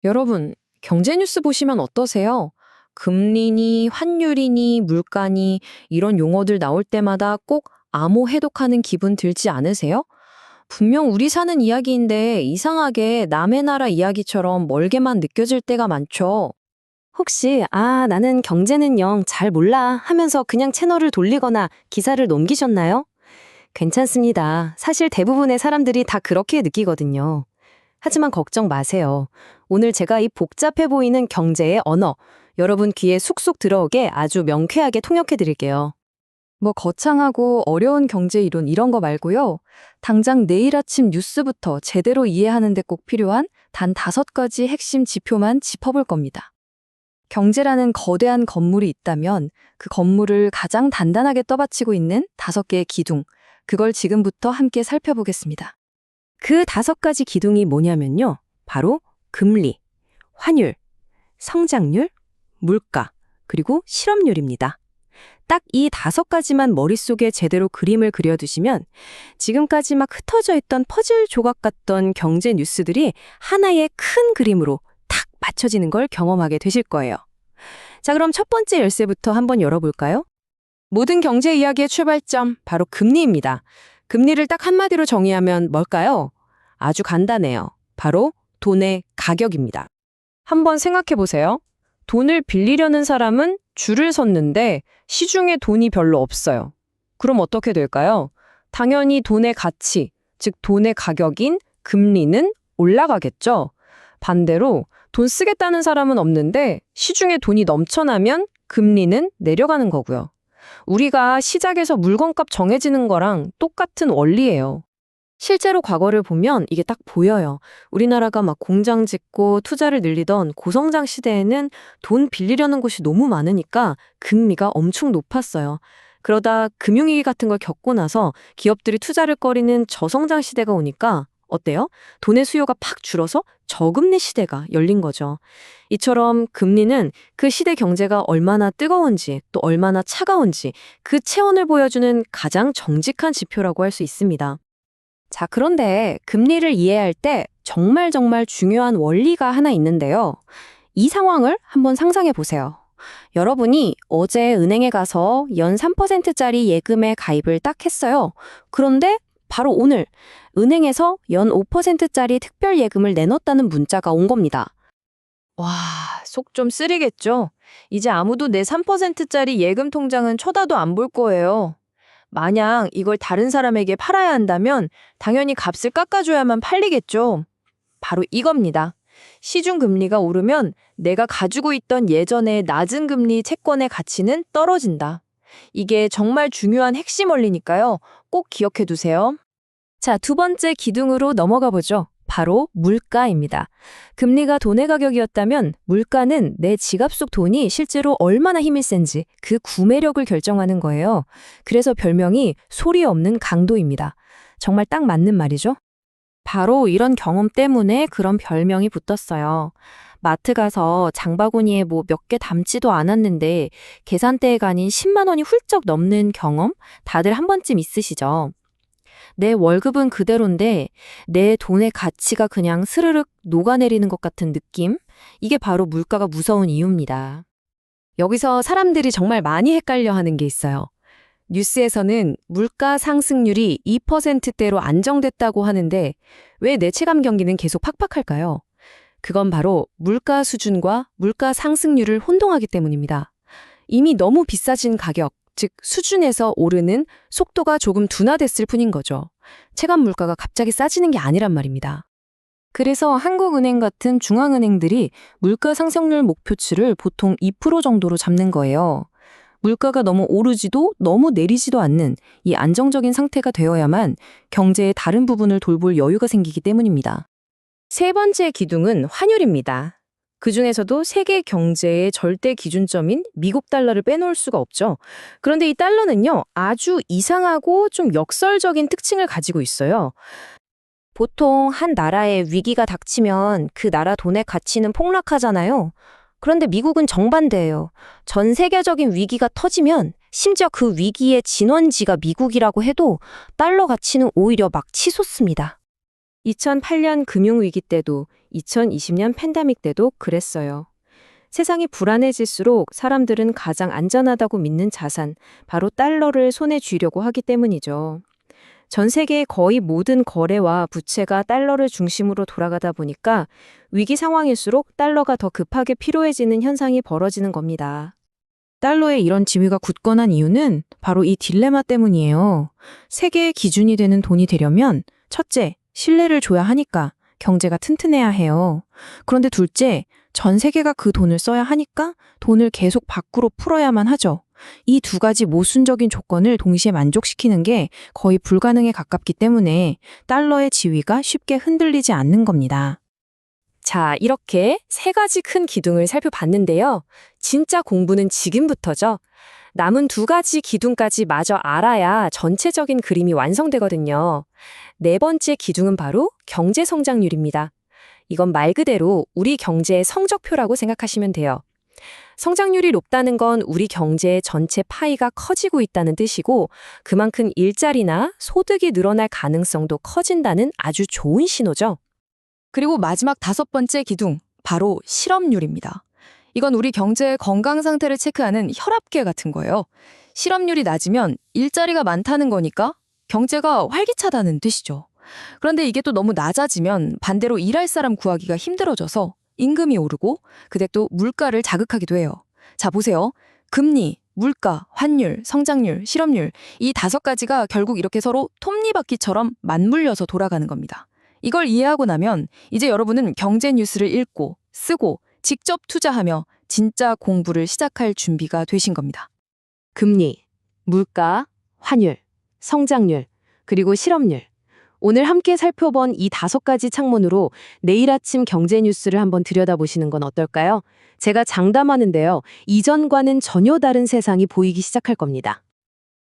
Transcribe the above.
여러분, 경제 뉴스 보시면 어떠세요? 금리니, 환율이니, 물가니, 이런 용어들 나올 때마다 꼭 암호 해독하는 기분 들지 않으세요? 분명 우리 사는 이야기인데 이상하게 남의 나라 이야기처럼 멀게만 느껴질 때가 많죠. 혹시 나는 경제는 영 잘 몰라 하면서 그냥 채널을 돌리거나 기사를 넘기셨나요? 괜찮습니다. 사실 대부분의 사람들이 다 그렇게 느끼거든요. 하지만 걱정 마세요. 오늘 제가 이 복잡해 보이는 경제의 언어, 여러분 귀에 쑥쑥 들어오게 아주 명쾌하게 통역해 드릴게요. 뭐 거창하고 어려운 경제 이론 이런 거 말고요. 당장 내일 아침 뉴스부터 제대로 이해하는 데 꼭 필요한 단 5가지 핵심 지표만 짚어볼 겁니다. 경제라는 거대한 건물이 있다면 그 건물을 가장 단단하게 떠받치고 있는 5개의 기둥, 그걸 지금부터 함께 살펴보겠습니다. 그 5가지 기둥이 뭐냐면요. 바로 금리, 환율, 성장률, 물가, 그리고 실업률입니다. 딱 이 5가지만 머릿속에 제대로 그림을 그려두시면 지금까지 막 흩어져 있던 퍼즐 조각 같던 경제 뉴스들이 하나의 큰 그림으로 탁 맞춰지는 걸 경험하게 되실 거예요. 자, 그럼 첫 번째 열쇠부터 한번 열어볼까요? 모든 경제 이야기의 출발점, 바로 금리입니다. 금리를 딱 한마디로 정의하면 뭘까요? 아주 간단해요. 바로 돈의 가격입니다. 한번 생각해 보세요. 돈을 빌리려는 사람은 줄을 섰는데 시중에 돈이 별로 없어요. 그럼 어떻게 될까요? 당연히 돈의 가치, 즉 돈의 가격인 금리는 올라가겠죠. 반대로 돈 쓰겠다는 사람은 없는데 시중에 돈이 넘쳐나면 금리는 내려가는 거고요. 우리가 시작에서 물건값 정해지는 거랑 똑같은 원리예요. 실제로 과거를 보면 이게 딱 보여요. 우리나라가 막 공장 짓고 투자를 늘리던 고성장 시대에는 돈 빌리려는 곳이 너무 많으니까 금리가 엄청 높았어요. 그러다 금융위기 같은 걸 겪고 나서 기업들이 투자를 꺼리는 저성장 시대가 오니까 어때요? 돈의 수요가 팍 줄어서 저금리 시대가 열린 거죠. 이처럼 금리는 그 시대 경제가 얼마나 뜨거운지 또 얼마나 차가운지 그 체온을 보여주는 가장 정직한 지표라고 할 수 있습니다. 자, 그런데 금리를 이해할 때 정말 중요한 원리가 하나 있는데요. 이 상황을 한번 상상해 보세요. 여러분이 어제 은행에 가서 연 3%짜리 예금에 가입을 딱 했어요. 그런데 바로 오늘 은행에서 연 5%짜리 특별 예금을 내놓았다는 문자가 온 겁니다. 와, 속 좀 쓰리겠죠? 이제 아무도 내 3%짜리 예금 통장은 쳐다도 안 볼 거예요. 만약 이걸 다른 사람에게 팔아야 한다면 당연히 값을 깎아줘야만 팔리겠죠. 바로 이겁니다. 시중 금리가 오르면 내가 가지고 있던 예전의 낮은 금리 채권의 가치는 떨어진다. 이게 정말 중요한 핵심 원리니까요. 꼭 기억해 두세요. 자, 두 번째 기둥으로 넘어가 보죠. 바로 물가입니다. 금리가 돈의 가격이었다면 물가는 내 지갑 속 돈이 실제로 얼마나 힘이 센지 그 구매력을 결정하는 거예요. 그래서 별명이 소리 없는 강도입니다. 정말 딱 맞는 말이죠. 바로 이런 경험 때문에 그런 별명이 붙었어요. 마트 가서 장바구니에 뭐 몇 개 담지도 않았는데 계산대에 가니 10만 원이 훌쩍 넘는 경험 다들 한 번쯤 있으시죠? 내 월급은 그대로인데 내 돈의 가치가 그냥 스르륵 녹아내리는 것 같은 느낌? 이게 바로 물가가 무서운 이유입니다. 여기서 사람들이 정말 많이 헷갈려 하는 게 있어요. 뉴스에서는 물가 상승률이 2%대로 안정됐다고 하는데 왜 내 체감 경기는 계속 팍팍할까요? 그건 바로 물가 수준과 물가 상승률을 혼동하기 때문입니다. 이미 너무 비싸진 가격, 즉 수준에서 오르는 속도가 조금 둔화됐을 뿐인 거죠. 체감 물가가 갑자기 싸지는 게 아니란 말입니다. 그래서 한국은행 같은 중앙은행들이 물가 상승률 목표치를 보통 2% 정도로 잡는 거예요. 물가가 너무 오르지도 너무 내리지도 않는 이 안정적인 상태가 되어야만 경제의 다른 부분을 돌볼 여유가 생기기 때문입니다. 세 번째 기둥은 환율입니다. 그중에서도 세계 경제의 절대 기준점인 미국 달러를 빼놓을 수가 없죠. 그런데 이 달러는요, 아주 이상하고 좀 역설적인 특징을 가지고 있어요. 보통 한 나라에 위기가 닥치면 그 나라 돈의 가치는 폭락하잖아요. 그런데 미국은 정반대예요. 전 세계적인 위기가 터지면 심지어 그 위기의 진원지가 미국이라고 해도 달러 가치는 오히려 막 치솟습니다. 2008년 금융위기 때도 2020년 팬데믹 때도 그랬어요. 세상이 불안해질수록 사람들은 가장 안전하다고 믿는 자산, 바로 달러를 손에 쥐려고 하기 때문이죠. 전 세계의 거의 모든 거래와 부채가 달러를 중심으로 돌아가다 보니까 위기 상황일수록 달러가 더 급하게 필요해지는 현상이 벌어지는 겁니다. 달러의 이런 지위가 굳건한 이유는 바로 이 딜레마 때문이에요. 세계의 기준이 되는 돈이 되려면 첫째, 신뢰를 줘야 하니까 경제가 튼튼해야 해요. 그런데 둘째, 전 세계가 그 돈을 써야 하니까 돈을 계속 밖으로 풀어야만 하죠. 이 두 가지 모순적인 조건을 동시에 만족시키는 게 거의 불가능에 가깝기 때문에 달러의 지위가 쉽게 흔들리지 않는 겁니다. 자, 이렇게 세 가지 큰 기둥을 살펴봤는데요. 진짜 공부는 지금부터죠. 남은 두 가지 기둥까지 마저 알아야 전체적인 그림이 완성되거든요. 네 번째 기둥은 바로 경제 성장률입니다. 이건 말 그대로 우리 경제의 성적표라고 생각하시면 돼요. 성장률이 높다는 건 우리 경제의 전체 파이가 커지고 있다는 뜻이고 그만큼 일자리나 소득이 늘어날 가능성도 커진다는 아주 좋은 신호죠. 그리고 마지막 다섯 번째 기둥, 바로 실업률입니다. 이건 우리 경제의 건강 상태를 체크하는 혈압계 같은 거예요. 실업률이 낮으면 일자리가 많다는 거니까 경제가 활기차다는 뜻이죠. 그런데 이게 또 너무 낮아지면 반대로 일할 사람 구하기가 힘들어져서 임금이 오르고 그때 또 물가를 자극하기도 해요. 자, 보세요. 금리, 물가, 환율, 성장률, 실업률 이 다섯 가지가 결국 이렇게 서로 톱니바퀴처럼 맞물려서 돌아가는 겁니다. 이걸 이해하고 나면 이제 여러분은 경제 뉴스를 읽고 쓰고 직접 투자하며 진짜 공부를 시작할 준비가 되신 겁니다. 금리, 물가, 환율, 성장률, 그리고 실업률. 오늘 함께 살펴본 이 다섯 가지 창문으로 내일 아침 경제 뉴스를 한번 들여다보시는 건 어떨까요? 제가 장담하는데요. 이전과는 전혀 다른 세상이 보이기 시작할 겁니다.